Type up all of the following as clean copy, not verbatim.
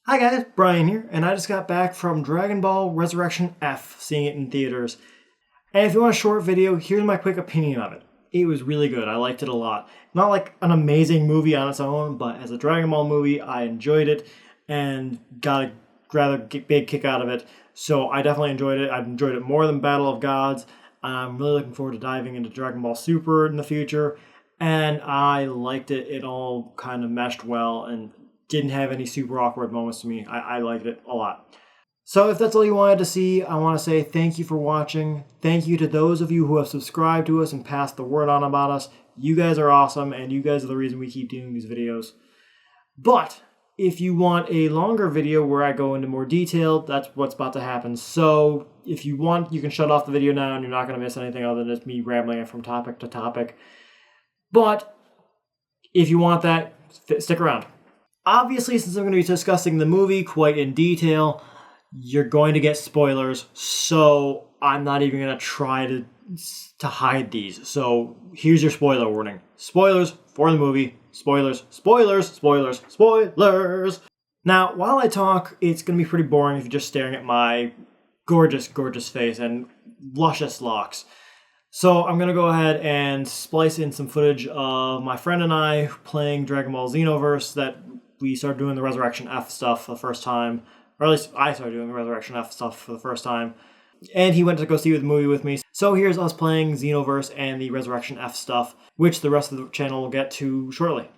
Hi guys, Brian here, and I just got back from Dragon Ball Resurrection F, seeing it in theaters. And if you want a short video, here's my quick opinion of it. It was really good, I liked it a lot. Not like an amazing movie on its own, but as a Dragon Ball movie, I enjoyed it and got a rather big kick out of it. So I definitely enjoyed it. I've enjoyed it more than Battle of Gods. I'm really looking forward to diving into Dragon Ball Super in the future. And I liked it. It all kind of meshed well and didn't have any super awkward moments to me. I liked it a lot. So if that's all you wanted to see, I want to say thank you for watching. Thank you to those of you who have subscribed to us and passed the word on about us. You guys are awesome, and you guys are the reason we keep doing these videos. But if you want a longer video where I go into more detail, that's what's about to happen. So if you want, you can shut off the video now and you're not going to miss anything other than just me rambling from topic to topic. But if you want that, stick around. Obviously, since I'm going to be discussing the movie quite in detail, you're going to get spoilers, so I'm not even going to try to hide these. So here's your spoiler warning. Spoilers for the movie. Spoilers, spoilers, spoilers, spoilers. Now, while I talk, it's going to be pretty boring if you're just staring at my gorgeous, gorgeous face and luscious locks. So I'm going to go ahead and splice in some footage of my friend and I playing Dragon Ball Xenoverse that we started doing the Resurrection F stuff for the first time. Or at least I started doing the Resurrection F stuff for the first time. And he went to go see the movie with me. So here's us playing Xenoverse and the Resurrection F stuff, which the rest of the channel will get to shortly.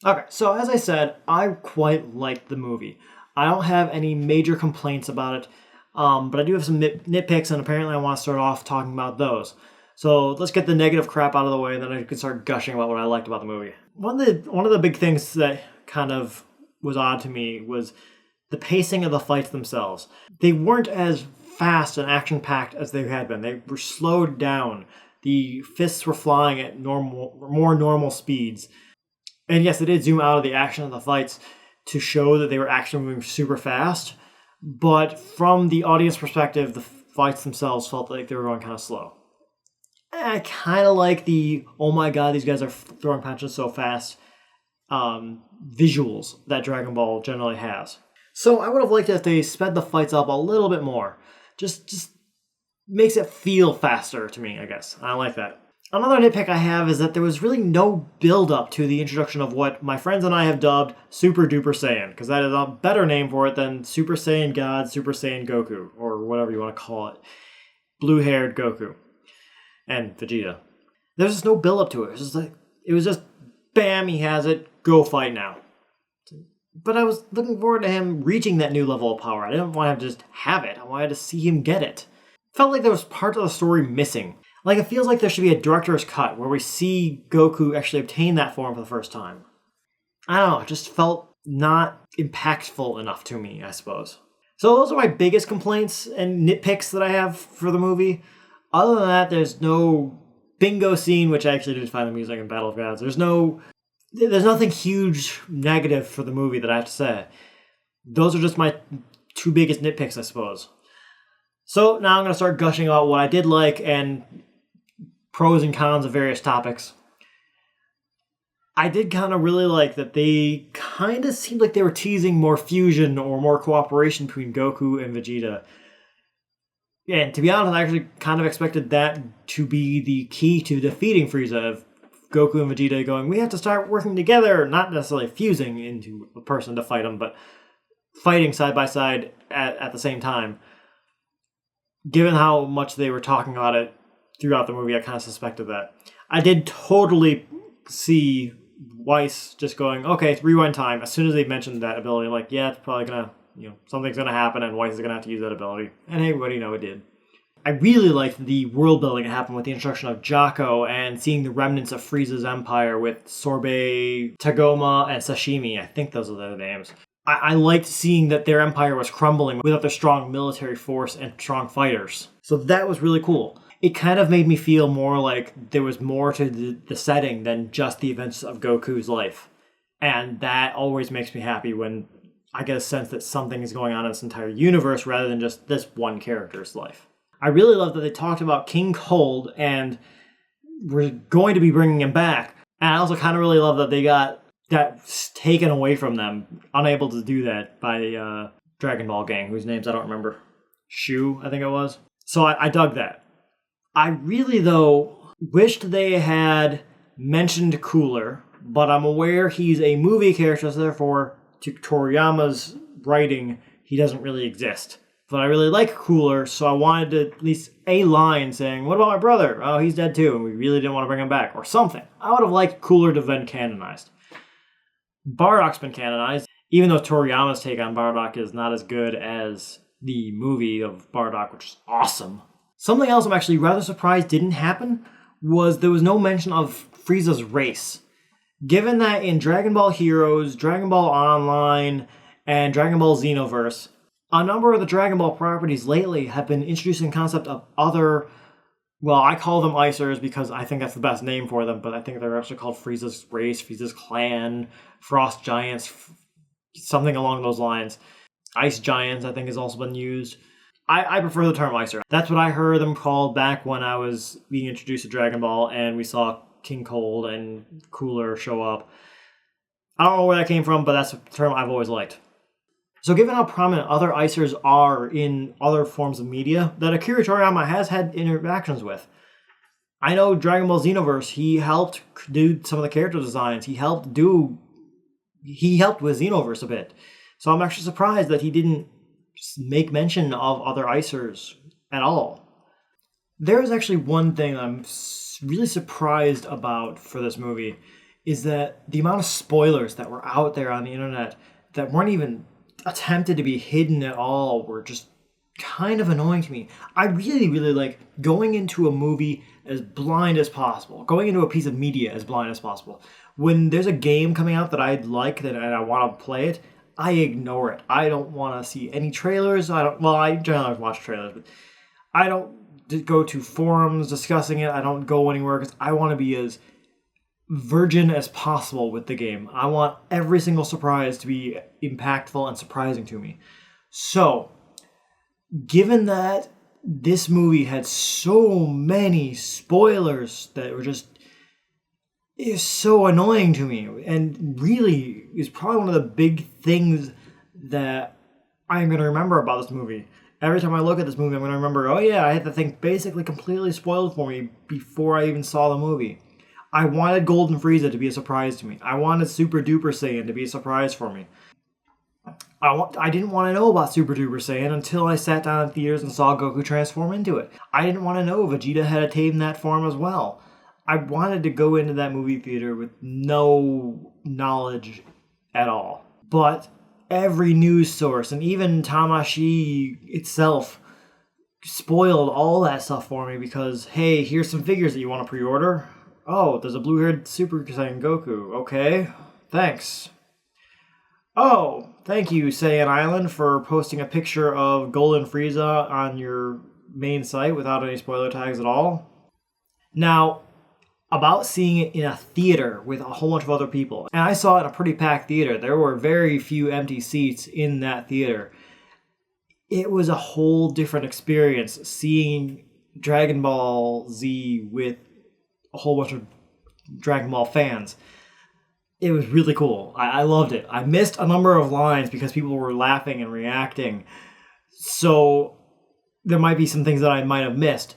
Okay, so as I said, I quite liked the movie. I don't have any major complaints about it, but I do have some nitpicks, and apparently I want to start off talking about those. So let's get the negative crap out of the way, and then I can start gushing about what I liked about the movie. One of the big things that kind of was odd to me was the pacing of the fights themselves. They weren't as fast and action-packed as they had been. They were slowed down. The fists were flying at more normal speeds. And yes, they did zoom out of the action of the fights to show that they were actually moving super fast. But from the audience perspective, the fights themselves felt like they were going kind of slow. I kind of like the, oh my god, these guys are throwing punches so fast, visuals that Dragon Ball generally has. So I would have liked it if they sped the fights up a little bit more. Just makes it feel faster to me, I guess. I like that. Another nitpick I have is that there was really no build-up to the introduction of what my friends and I have dubbed Super Duper Saiyan, because that is a better name for it than Super Saiyan God, Super Saiyan Goku, or whatever you want to call it. Blue-haired Goku. And Vegeta. There's just no build-up to it. It was just, bam, he has it, go fight now. But I was looking forward to him reaching that new level of power. I didn't want him to just have it. I wanted to see him get it. Felt like there was part of the story missing. Like, it feels like there should be a director's cut where we see Goku actually obtain that form for the first time. I don't know, it just felt not impactful enough to me, I suppose. So those are my biggest complaints and nitpicks that I have for the movie. Other than that, there's no bingo scene, which I actually did find amusing in Battle of Gods. There's nothing huge negative for the movie that I have to say. Those are just my two biggest nitpicks, I suppose. So now I'm going to start gushing about what I did like and pros and cons of various topics. I did kind of really like that they kind of seemed like they were teasing more fusion or more cooperation between Goku and Vegeta. And to be honest, I actually kind of expected that to be the key to defeating Frieza, of Goku and Vegeta going, we have to start working together, not necessarily fusing into a person to fight them, but fighting side by side at the same time. Given how much they were talking about it throughout the movie, I kind of suspected that. I did totally see Weiss just going, okay, rewind time. As soon as they mentioned that ability, like, yeah, it's probably gonna, something's gonna happen and Weiss is gonna have to use that ability. And everybody it did. I really liked the world building that happened with the introduction of Jocko and seeing the remnants of Frieza's empire with Sorbet, Tagoma, and Sashimi. I think those are their names. I liked seeing that their empire was crumbling without their strong military force and strong fighters. So that was really cool. It kind of made me feel more like there was more to the setting than just the events of Goku's life. And that always makes me happy when I get a sense that something is going on in this entire universe rather than just this one character's life. I really love that they talked about King Cold and we're going to be bringing him back. And I also kind of really love that they got that's taken away from them, unable to do that by Dragon Ball gang, whose names I don't remember. Shu, I think it was. So I dug that. I really, though, wished they had mentioned Cooler, but I'm aware he's a movie character, so therefore, to Toriyama's writing, he doesn't really exist. But I really like Cooler, so I wanted to at least a line saying, what about my brother? Oh, he's dead too, and we really didn't want to bring him back, or something. I would have liked Cooler to have been canonized. Bardock's been canonized, even though Toriyama's take on Bardock is not as good as the movie of Bardock, which is awesome. Something else I'm actually rather surprised didn't happen was there was no mention of Frieza's race. Given that in Dragon Ball Heroes, Dragon Ball Online, and Dragon Ball Xenoverse, a number of the Dragon Ball properties lately have been introducing the concept of other, well, I call them Icers because I think that's the best name for them, but I think they're actually called Frieza's race, Frieza's clan, Frost Giants, something along those lines. Ice Giants, I think, has also been used. I prefer the term Icer. That's what I heard them called back when I was being introduced to Dragon Ball and we saw King Cold and Cooler show up. I don't know where that came from, but that's a term I've always liked. So given how prominent other Icers are in other forms of media that Akira Toriyama has had interactions with, I know Dragon Ball Xenoverse, he helped do some of the character designs. He helped with Xenoverse a bit. So I'm actually surprised that he didn't make mention of other Icers at all. There is actually one thing I'm really surprised about for this movie, is that the amount of spoilers that were out there on the internet that weren't even attempted to be hidden at all were just kind of annoying to me. I really, really like going into a movie as blind as possible, going into a piece of media as blind as possible. When there's a game coming out that I like and I want to play it, I ignore it. I don't want to see any trailers. I generally watch trailers, but I don't go to forums discussing it. I don't go anywhere because I want to be as virgin as possible with the game. I want every single surprise to be impactful and surprising to me. So, given that this movie had so many spoilers that were just is so annoying to me, and really is probably one of the big things that I'm going to remember about this movie. Every time I look at this movie, I'm going to remember, oh yeah, I had the thing basically completely spoiled for me before I even saw the movie. I wanted Golden Frieza to be a surprise to me. I wanted Super Duper Saiyan to be a surprise for me. I didn't want to know about Super Duper Saiyan until I sat down in theaters and saw Goku transform into it. I didn't want to know Vegeta had attained that form as well. I wanted to go into that movie theater with no knowledge at all. But every news source, and even Tamashii itself, spoiled all that stuff for me because, hey, here's some figures that you want to pre-order. Oh, there's a blue-haired Super Saiyan Goku. Okay, thanks. Oh, thank you, Saiyan Island, for posting a picture of Golden Frieza on your main site without any spoiler tags at all. Now, about seeing it in a theater with a whole bunch of other people. And I saw it in a pretty packed theater. There were very few empty seats in that theater. It was a whole different experience seeing Dragon Ball Z with a whole bunch of Dragon Ball fans. It was really cool. I loved it. I missed a number of lines because people were laughing and reacting. So there might be some things that I might have missed.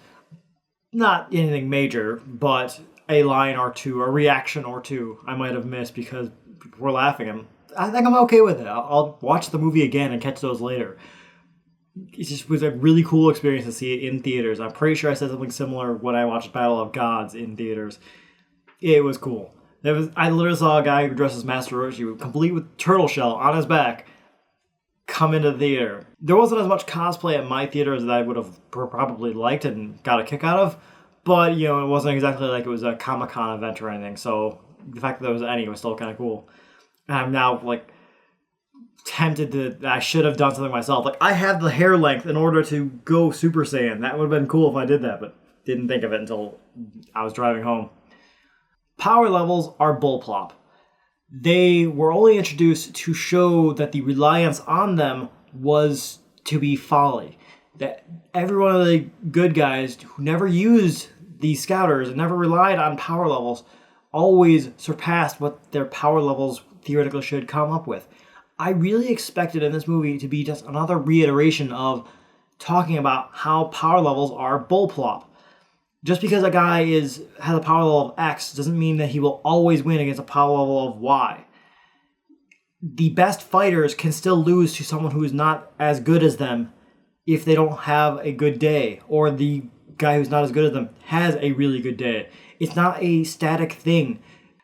Not anything major, but a line or two, a reaction or two I might have missed because people were laughing. And I think I'm okay with it. I'll watch the movie again and catch those later. It just was a really cool experience to see it in theaters. I'm pretty sure I said something similar when I watched Battle of Gods in theaters. It was cool. I literally saw a guy who dressed as Master Roshi, complete with turtle shell on his back, come into the theater. There wasn't as much cosplay at my theater as I would have probably liked and got a kick out of, but, you know, it wasn't exactly like it was a Comic-Con event or anything, so the fact that there was any was still kind of cool. And I'm now, like, tempted to, I should have done something myself. Like, I had the hair length in order to go Super Saiyan. That would have been cool if I did that, but didn't think of it until I was driving home. Power levels are bullplop. They were only introduced to show that the reliance on them was to be folly. That every one of the good guys who never used these scouters and never relied on power levels always surpassed what their power levels theoretically should come up with. I really expected in this movie to be just another reiteration of talking about how power levels are bullplop. Just because a guy has a power level of X doesn't mean that he will always win against a power level of Y. The best fighters can still lose to someone who is not as good as them if they don't have a good day, or the guy who's not as good as them has a really good day. It's not a static thing.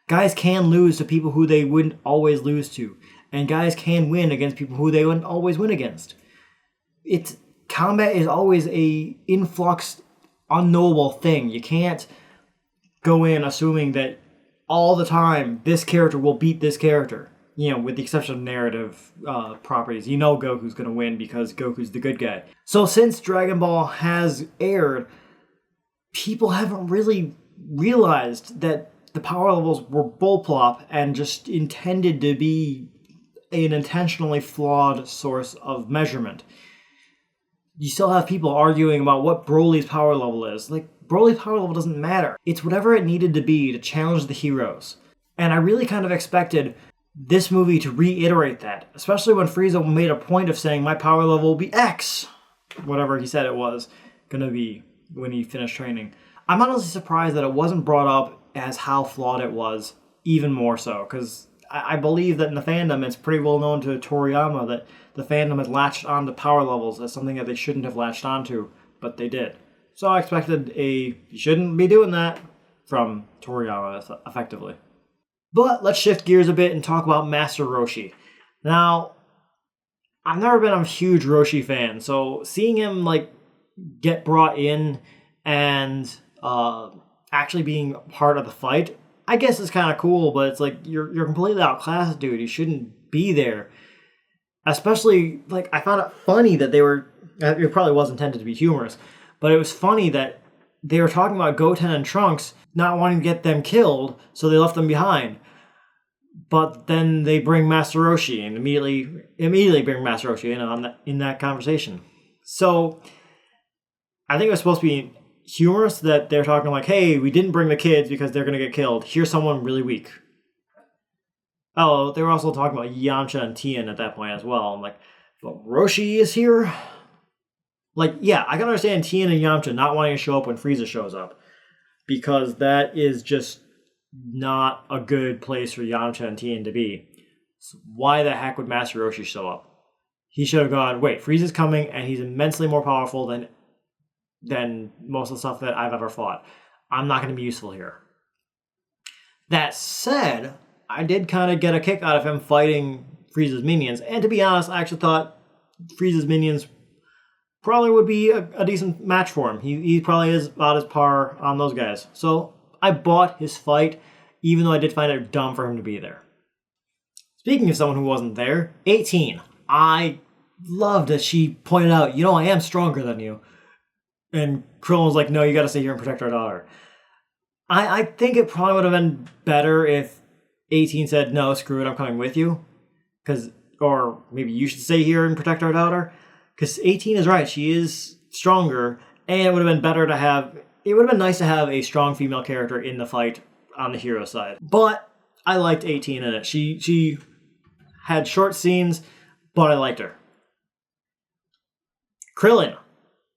Guys can lose to people who they wouldn't always lose to, and guys can win against people who they wouldn't always win against. Combat is always a influx, unknowable thing. You can't go in assuming that all the time this character will beat this character. With the exception of narrative properties. Goku's going to win because Goku's the good guy. So since Dragon Ball has aired, people haven't really realized that the power levels were bullplop and just intended to be an intentionally flawed source of measurement. You still have people arguing about what Broly's power level is. Broly's power level doesn't matter. It's whatever it needed to be to challenge the heroes. And I really kind of expected this movie to reiterate that, especially when Frieza made a point of saying my power level will be X, whatever he said it was going to be when he finished training. I'm honestly surprised that it wasn't brought up as how flawed it was, even more so, because I believe that in the fandom it's pretty well known to Toriyama that the fandom has latched onto power levels as something that they shouldn't have latched onto, but they did. So I expected you shouldn't be doing that from Toriyama, effectively. But let's shift gears a bit and talk about Master Roshi. Now, I've never been a huge Roshi fan, so seeing him get brought in and actually being part of the fight, I guess is kind of cool. But it's you're completely outclassed, dude. You shouldn't be there. Especially I found it funny that they were. It probably was intended to be humorous, but it was funny that they were talking about Goten and Trunks not wanting to get them killed, so they left them behind. But then they bring Master Roshi and immediately bring Master Roshi in that conversation. So I think it was supposed to be humorous that they're talking hey, we didn't bring the kids because they're going to get killed. Here's someone really weak. Oh, they were also talking about Yamcha and Tien at that point as well. I'm but Roshi is here? Yeah, I can understand Tien and Yamcha not wanting to show up when Frieza shows up, because that is just not a good place for Yamcha and Tien to be. So why the heck would Master Roshi show up? He should have gone, wait, Frieza's coming and he's immensely more powerful than most of the stuff that I've ever fought. I'm not going to be useful here. That said, I did kind of get a kick out of him fighting Frieza's minions, and to be honest, I actually thought Frieza's minions probably would be a decent match for him. He probably is about his par on those guys. So I bought his fight, even though I did find it dumb for him to be there. Speaking of someone who wasn't there, 18. I loved that she pointed out, I am stronger than you. And Krillin was no, you gotta stay here and protect our daughter. I think it probably would have been better if 18 said, no, screw it, I'm coming with you. Or maybe you should stay here and protect our daughter. Because 18 is right, she is stronger, and it would have been nice to have a strong female character in the fight on the hero side. But I liked 18 in it. She had short scenes, but I liked her. Krillin.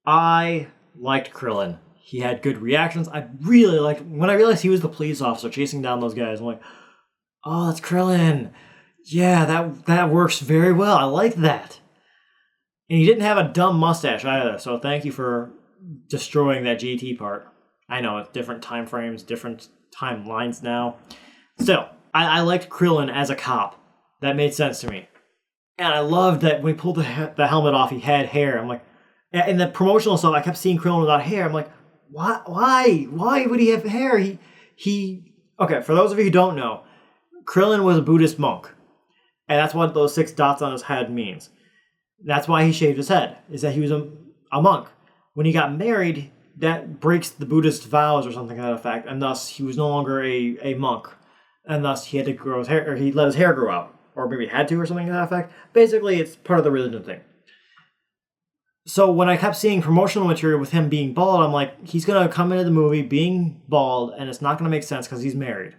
I liked Krillin. He had good reactions. I really liked, when I realized he was the police officer chasing down those guys, I'm oh, that's Krillin. Yeah, that works very well. I like that. And he didn't have a dumb mustache either, so thank you for destroying that GT part. I know, it's different time frames, different timelines now. Still, I liked Krillin as a cop. That made sense to me. And I loved that when he pulled the helmet off, he had hair. I'm in the promotional stuff, I kept seeing Krillin without hair. I'm why? Why would he have hair? Okay, for those of you who don't know, Krillin was a Buddhist monk. And that's what those 6 dots on his head means. That's why he shaved his head, is that he was a monk. When he got married, that breaks the Buddhist vows or something to that effect, and thus he was no longer a monk. And thus he had to grow his hair, or he let his hair grow out. Or maybe had to or something to that effect. Basically, it's part of the religion thing. So when I kept seeing promotional material with him being bald, I'm he's going to come into the movie being bald, and it's not going to make sense because he's married.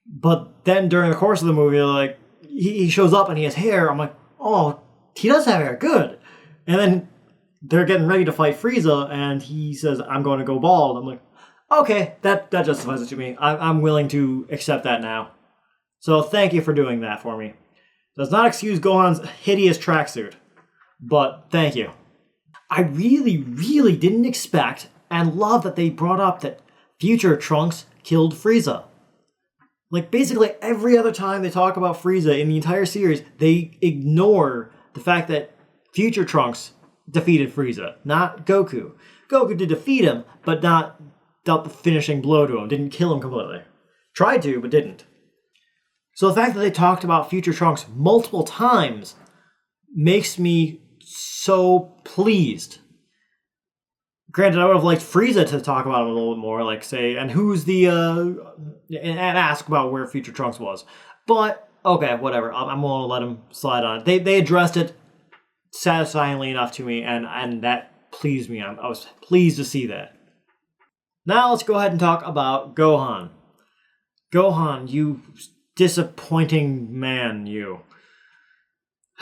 But then during the course of the movie, like, he shows up and he has hair. I'm like, oh, he does have hair, good. And then they're getting ready to fight Frieza, and he says, I'm going to go bald. I'm like, okay, that justifies it to me. I'm willing to accept that now. So thank you for doing that for me. Does not excuse Gohan's hideous tracksuit, but thank you. I really, really didn't expect and love that they brought up that future Trunks killed Frieza. Like, basically every other time they talk about Frieza in the entire series, they ignore the fact that future Trunks defeated Frieza, not Goku. Goku did defeat him, but not dealt the finishing blow to him, didn't kill him completely. Tried to, but didn't. So the fact that they talked about future Trunks multiple times makes me so pleased. Granted, I would have liked Frieza to talk about him a little bit more, like say, and who's the, and ask about where future Trunks was. But, okay, whatever, I'm willing to let him slide on it. They addressed it satisfyingly enough to me, and that pleased me. I was pleased to see that. Now let's go ahead and talk about Gohan. Gohan, you disappointing man, you.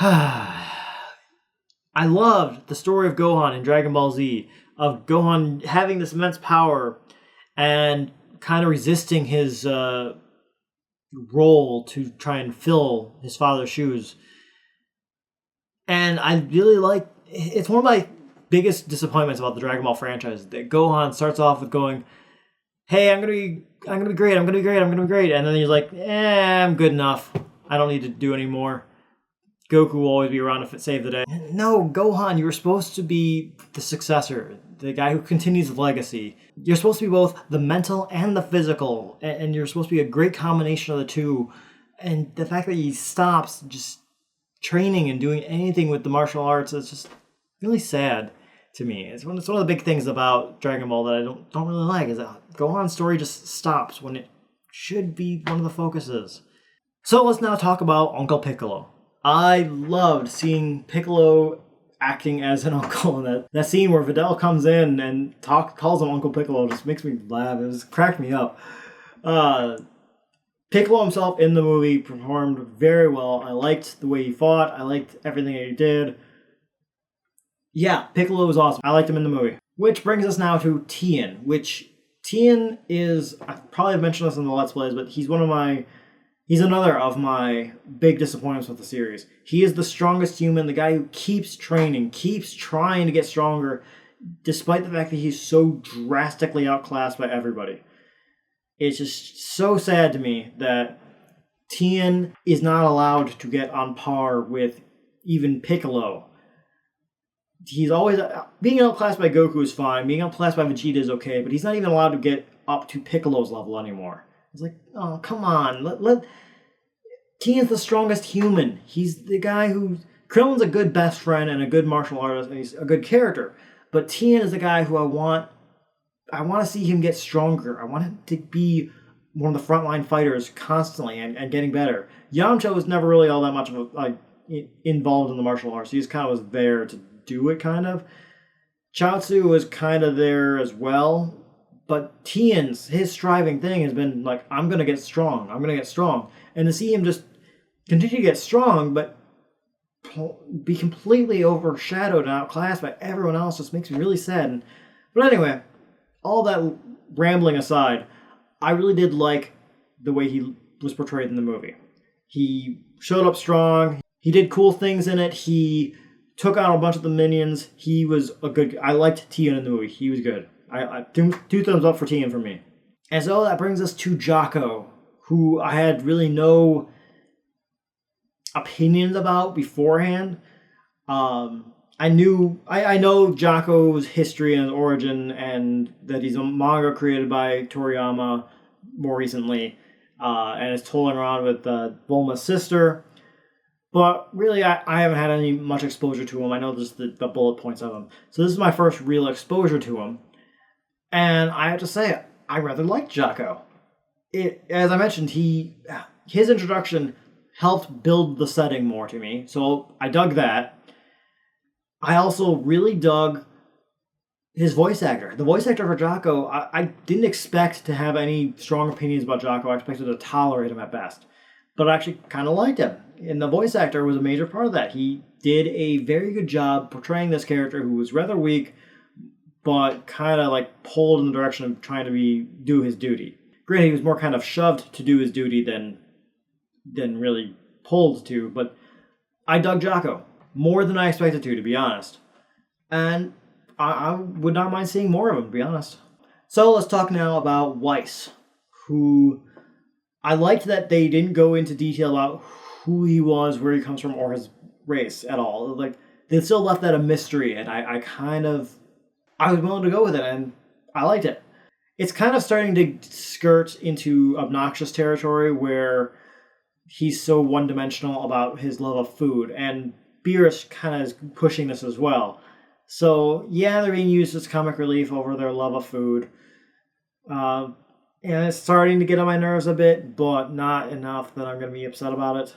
I loved the story of Gohan in Dragon Ball Z, of Gohan having this immense power and kind of resisting his role to try and fill his father's shoes. And I really like, it's one of my biggest disappointments about the Dragon Ball franchise, that Gohan starts off with going, hey, I'm gonna be great, I'm gonna be great, and then he's like, I'm good enough, I don't need to do any more. Goku will always be around to save the day. No, Gohan, you were supposed to be the successor, the guy who continues the legacy. You're supposed to be both the mental and the physical, and you're supposed to be a great combination of the two. And the fact that he stops just training and doing anything with the martial arts is just really sad to me. It's one of the big things about Dragon Ball that I don't really like, is that Gohan's story just stops when it should be one of the focuses. So let's now talk about Uncle Piccolo. I loved seeing Piccolo acting as an uncle, and that scene where Videl comes in and calls him Uncle Piccolo just makes me laugh. It just cracked me up. Piccolo himself in the movie performed very well. I liked the way he fought. I liked everything that he did. Yeah, Piccolo was awesome. I liked him in the movie. Which brings us now to Tien, which Tien is, I probably have mentioned this in the Let's Plays, but he's another of my big disappointments with the series. He is the strongest human, the guy who keeps training, keeps trying to get stronger, despite the fact that he's so drastically outclassed by everybody. It's just so sad to me that Tien is not allowed to get on par with even Piccolo. He's always, being outclassed by Goku is fine, being outclassed by Vegeta is okay, but he's not even allowed to get up to Piccolo's level anymore. It's like, oh, come on. Tien's the strongest human. He's the guy who... Krillin's a good best friend and a good martial artist, and he's a good character. But Tien is the guy who I want to see him get stronger. I want him to be one of the frontline fighters constantly and getting better. Yamcha was never really all that much of involved in the martial arts. He just kind of was there to do it, kind of. Chaozu was kind of there as well. But his striving thing has been like, I'm going to get strong. And to see him just continue to get strong, but be completely overshadowed and outclassed by everyone else just makes me really sad. But anyway, all that rambling aside, I really did like the way he was portrayed in the movie. He showed up strong. He did cool things in it. He took out a bunch of the minions. He was I liked Tien in the movie. He was good. I two thumbs up for Tien for me. And so that brings us to Jocko, who I had really no opinions about beforehand. I know Jocko's history and origin, and that he's a manga created by Toriyama more recently, and is tooling around with Bulma's sister. But really, I haven't had much exposure to him. I know just the bullet points of him. So this is my first real exposure to him. And I have to say, I rather like Jocko. As I mentioned, his introduction helped build the setting more to me, so I dug that. I also really dug his voice actor. The voice actor for Jocko, I didn't expect to have any strong opinions about Jocko. I expected to tolerate him at best. But I actually kind of liked him. And the voice actor was a major part of that. He did a very good job portraying this character who was rather weak, but kind of like pulled in the direction of trying to do his duty. Granted, he was more kind of shoved to do his duty than really pulled to, but I dug Jocko more than I expected to be honest. And I would not mind seeing more of him, to be honest. So let's talk now about Weiss, who I liked that they didn't go into detail about who he was, where he comes from, or his race at all. Like, they still left that a mystery, and I was willing to go with it, and I liked it. It's kind of starting to skirt into obnoxious territory where he's so one-dimensional about his love of food, and Beerus kind of is pushing this as well. So, yeah, they're being used as comic relief over their love of food. And it's starting to get on my nerves a bit, but not enough that I'm going to be upset about it.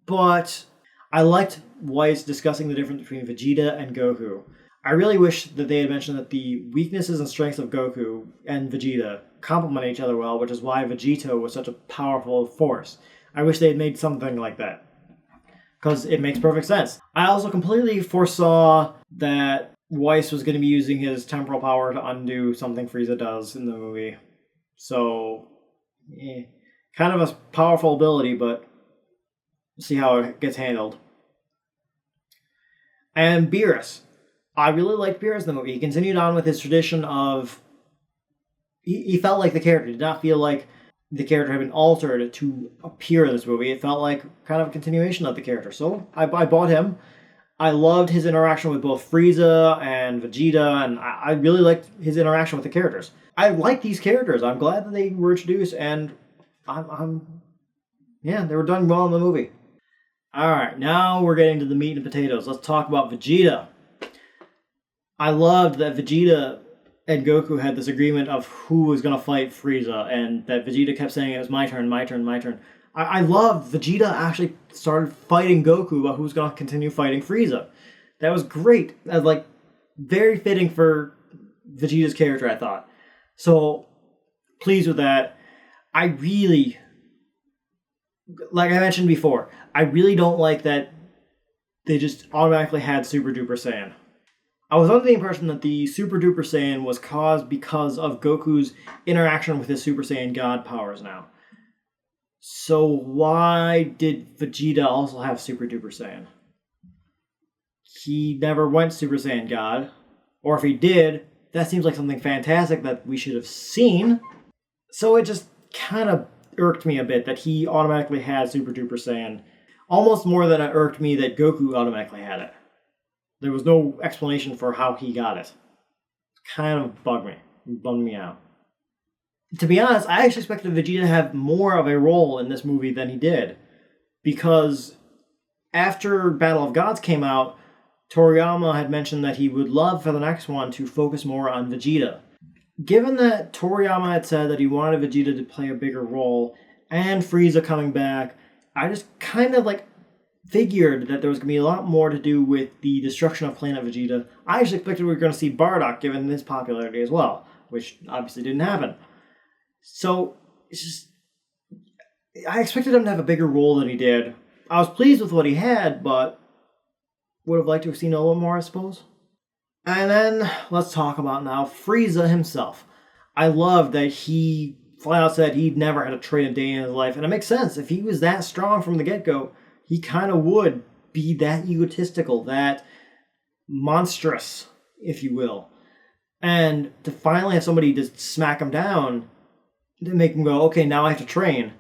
But I liked Weiss discussing the difference between Vegeta and Goku. I really wish that they had mentioned that the weaknesses and strengths of Goku and Vegeta complement each other well, which is why Vegeta was such a powerful force. I wish they had made something like that, because it makes perfect sense. I also completely foresaw that Weiss was going to be using his temporal power to undo something Frieza does in the movie. So, kind of a powerful ability, but we'll see how it gets handled. And Beerus. I really liked Beerus in the movie. He continued on with his tradition of... He felt like the character. He did not feel like the character had been altered to appear in this movie. It felt like kind of a continuation of the character. So I bought him. I loved his interaction with both Frieza and Vegeta, and I really liked his interaction with the characters. I like these characters. I'm glad that they were introduced, and they were done well in the movie. Alright, now we're getting to the meat and potatoes. Let's talk about Vegeta. I loved that Vegeta and Goku had this agreement of who was going to fight Frieza, and that Vegeta kept saying it was my turn, my turn, my turn. I loved Vegeta actually started fighting Goku about who's going to continue fighting Frieza. That was great. That was, like, very fitting for Vegeta's character, I thought. So, pleased with that. I really, like I mentioned before, I really don't like that they just automatically had Super Duper Saiyan. I was under the impression that the Super Duper Saiyan was caused because of Goku's interaction with his Super Saiyan God powers now. So why did Vegeta also have Super Duper Saiyan? He never went Super Saiyan God. Or if he did, that seems like something fantastic that we should have seen. So it just kind of irked me a bit that he automatically had Super Duper Saiyan. Almost more than it irked me that Goku automatically had it. There was no explanation for how he got it. It kind of bugged me. It bummed me out. To be honest, I actually expected Vegeta to have more of a role in this movie than he did. Because after Battle of Gods came out, Toriyama had mentioned that he would love for the next one to focus more on Vegeta. Given that Toriyama had said that he wanted Vegeta to play a bigger role, and Frieza coming back, I just kind of figured that there was going to be a lot more to do with the destruction of Planet Vegeta. I actually expected we were going to see Bardock given his popularity as well, which obviously didn't happen. So, it's just... I expected him to have a bigger role than he did. I was pleased with what he had, but would have liked to have seen a little more, I suppose. And then, let's talk about now Frieza himself. I love that he flat out said he'd never had to train a day in his life, and it makes sense. If he was that strong from the get-go, he kind of would be that egotistical, that monstrous, if you will. And to finally have somebody just smack him down, to make him go, okay, now I have to train.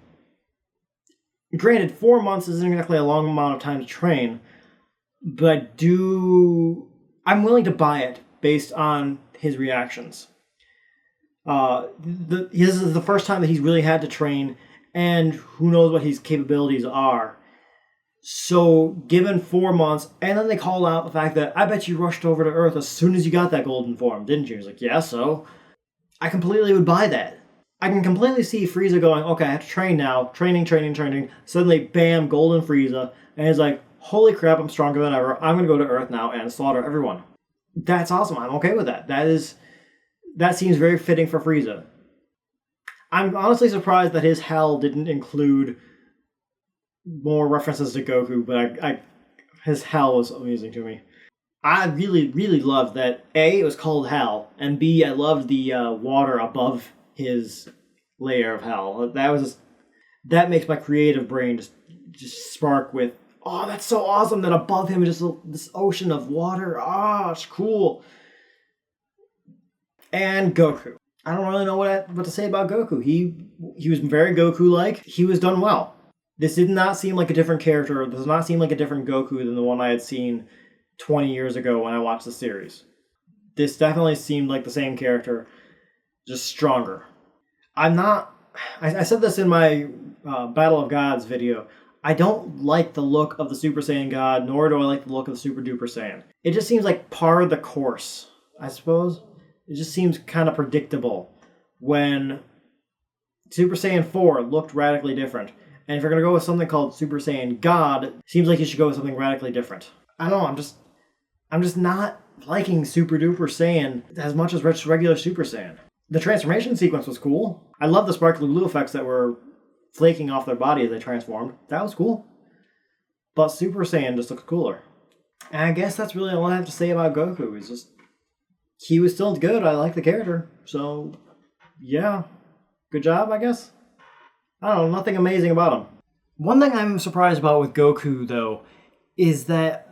Granted, 4 months isn't exactly a long amount of time to train, but I'm willing to buy it based on his reactions. This is the first time that he's really had to train, and who knows what his capabilities are. So, given 4 months, and then they call out the fact that, I bet you rushed over to Earth as soon as you got that golden form, didn't you? He's like, yeah, so. I completely would buy that. I can completely see Frieza going, okay, I have to train now. Training. Suddenly, bam, golden Frieza. And he's like, holy crap, I'm stronger than ever. I'm going to go to Earth now and slaughter everyone. That's awesome. I'm okay with that. That seems very fitting for Frieza. I'm honestly surprised that his hell didn't include more references to Goku, but his hell was amusing to me. I really, really loved that A, it was called hell, and B, I loved the water above his layer of hell. That makes my creative brain just spark with, oh, that's so awesome that above him is just this ocean of water. Ah, it's cool. And Goku. I don't really know what to say about Goku. He was very Goku-like. He was done well. This did not seem like a different character. This does not seem like a different Goku than the one I had seen 20 years ago when I watched the series. This definitely seemed like the same character, just stronger. I said this in my Battle of Gods video. I don't like the look of the Super Saiyan God, nor do I like the look of the Super Duper Saiyan. It just seems like par of the course, I suppose. It just seems kind of predictable when Super Saiyan 4 looked radically different. And if you're going to go with something called Super Saiyan God, it seems like you should go with something radically different. I don't know, I'm just not liking Super Duper Saiyan as much as regular Super Saiyan. The transformation sequence was cool. I love the sparkly blue effects that were flaking off their body as they transformed. That was cool. But Super Saiyan just looks cooler. And I guess that's really all I have to say about Goku. Is just he was still good. I like the character. So, yeah. Good job, I guess. I don't know, nothing amazing about him. One thing I'm surprised about with Goku, though, is that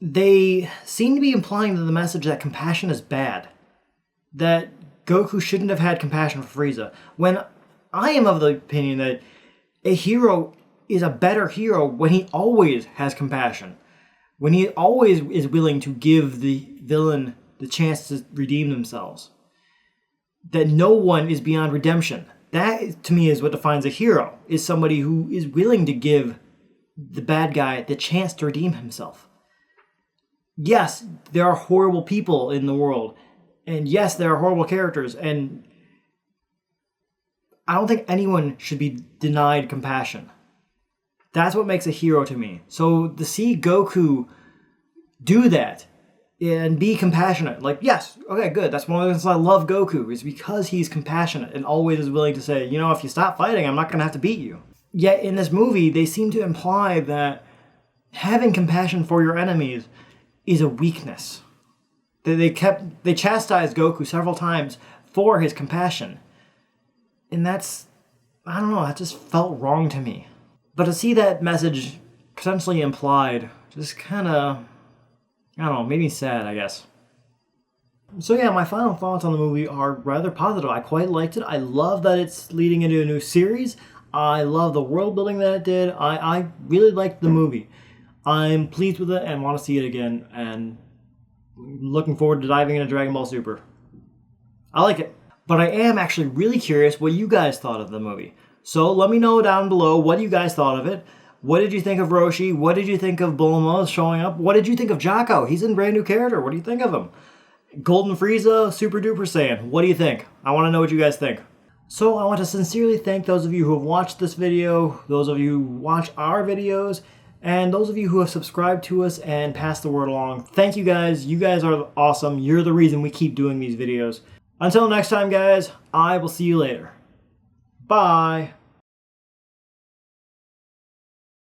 they seem to be implying the message that compassion is bad. That Goku shouldn't have had compassion for Frieza. When I am of the opinion that a hero is a better hero when he always has compassion. When he always is willing to give the villain the chance to redeem themselves. That no one is beyond redemption. That, to me, is what defines a hero, is somebody who is willing to give the bad guy the chance to redeem himself. Yes, there are horrible people in the world, and yes, there are horrible characters, and I don't think anyone should be denied compassion. That's what makes a hero to me. So to see Goku do that, and be compassionate. Like, yes, okay, good. That's one of the reasons I love Goku, is because he's compassionate and always is willing to say, you know, if you stop fighting, I'm not going to have to beat you. Yet in this movie, they seem to imply that having compassion for your enemies is a weakness. They chastised Goku several times for his compassion. And that's, I don't know, that just felt wrong to me. But to see that message potentially implied just kind of, I don't know, made me sad, I guess. So yeah, my final thoughts on the movie are rather positive. I quite liked it. I love that it's leading into a new series. I love the world building that it did. I really liked the movie. I'm pleased with it and want to see it again. And looking forward to diving into Dragon Ball Super. I like it. But I am actually really curious what you guys thought of the movie. So let me know down below what you guys thought of it. What did you think of Roshi? What did you think of Bulma showing up? What did you think of Jocko? He's a brand new character. What do you think of him? Golden Frieza, Super Duper Saiyan. What do you think? I want to know what you guys think. So I want to sincerely thank those of you who have watched this video, those of you who watch our videos, and those of you who have subscribed to us and passed the word along. Thank you guys. You guys are awesome. You're the reason we keep doing these videos. Until next time, guys, I will see you later. Bye.